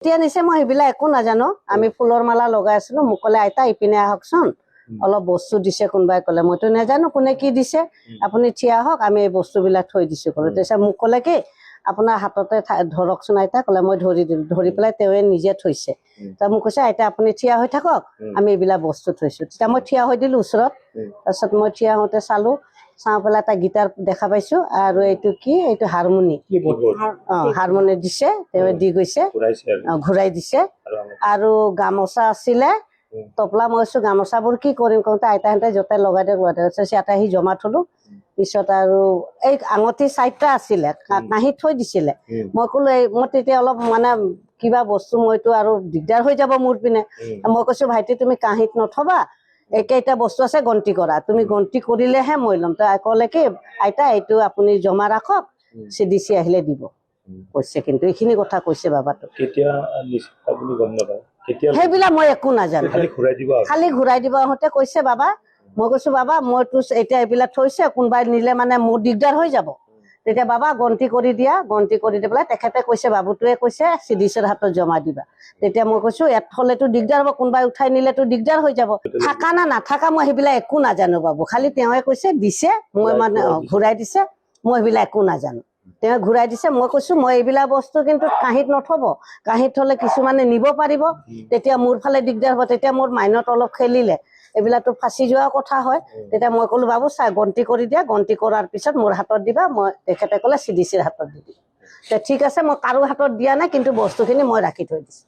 এতিয়া নিছে মই সেইবিলাক একো নাজানো। আমি ফুলৰ মালা লগাই আছিলো, মোক ক'লে আইতা ইপিনে আহকচোন, অলপ বস্তু দিছে কোনোবাই ক'লে। মইতো নাজানো কোনে কি দিছে, আপুনি থিয় হওক, আমি এই বস্তুবিলাক থৈ দিছো ক'লো। তাৰপিছত মোক ক'লে কি আপোনাৰ হাততে ধৰকচোন আইতা, ক'লে মই ধৰি দিলো। ধৰি পেলাই তেওঁৱে নিজে থৈছে। তাৰ মোক কৈছে আইতা আপুনি থিয় হৈ থাকক, আমি এইবিলাক বস্তু থৈছো। তেতিয়া মই থিয় হৈ দিলো ওচৰত। তাৰপিছত মই থিয় হওঁতে চালো, চাওঁ পেলাই এটা গীটাৰ দেখা পাইছো, আৰু এইটো কি, এইটো হাৰমনি, হাৰমনি দিছে, তেওঁ দি গৈছে, ঘূৰাই দিছে। আৰু গামোচা আছিলে, তপলা। মই কৈছো গামোচাবোৰ কি কৰিম কওঁতে আইতাহঁতে য'তে লগাই দিয়ে এটা সি জমা থলো। পিছত আৰু এই আঙঠি 4টা আছিলে, কাঁহীত থৈ দিছিলে। মই ক'লো মই তেতিয়া অলপ মানে কিবা বস্তু, মইতো আৰু দিগদাৰ হৈ যাব মোৰ পিনে। মই কৈছো ভাইটি তুমি কাঁহীত নথবা, একেইটা বস্তু আছে গন্তি কৰা, তুমি গন্তি কৰিলেহে মই ল'ম। তই ক'লে কি আইতা এইটো আপুনি জমা ৰাখক, চিডিচি আহিলে দিব কৈছে। কিন্তু এইখিনি কথা কৈছে বাবাটো। সেইবিলাক মই একো নাজানো, খালি ঘূৰাই দিব আহোঁতে কৈছে বাবা। মই কৈছো বাবা মইতো এতিয়া এইবিলাক থৈছে, কোনোবাই নিলে মানে মোৰ দিগদাৰ হৈ যাব। তেতিয়া বাবা গন্তি কৰি দিয়া, গন্তি কৰি দি পেলাই তেখেতে কৈছে, বাবুটোৱে কৈছে চিডিচিৰ হাতত জমা দিবা। তেতিয়া মই কৈছো ইয়াত থলেতো দিগদাৰ হ'ব, কোনোবাই উঠাই নিলেতো দিগদাৰ হৈ যাব। থাকা না নাথাকা মই সেইবিলাক একো নাজানো বাবু, খালি তেওঁৱে কৈছে দিছে, মই মানে ঘূৰাই দিছে, মই সেইবিলাক একো নাজানো। তেওঁ ঘূৰাই দিছে। মই কৈছো মই এইবিলাক বস্তু কিন্তু কাঁহীত নথব, কাঁহীত থলে কিছুমানে নিব পাৰিব, তেতিয়া মোৰ ফালে দিগদাৰ হ'ব। তেতিয়া মোৰ মাইনত অলপ খেলিলে, এইবিলাকতো ফাঁচি যোৱা কথা হয়। তেতিয়া মই ক'লো বাবু চাই গন্তি কৰি দিয়া, গন্তি কৰাৰ পিছত মোৰ হাতত দিবা। মই তেখেতে ক'লে চিডিচিৰ হাতত দি দিম। ঠিক আছে, মই কাৰো হাতত দিয়া নাই, কিন্তু বস্তুখিনি মই ৰাখি থৈ দিছো।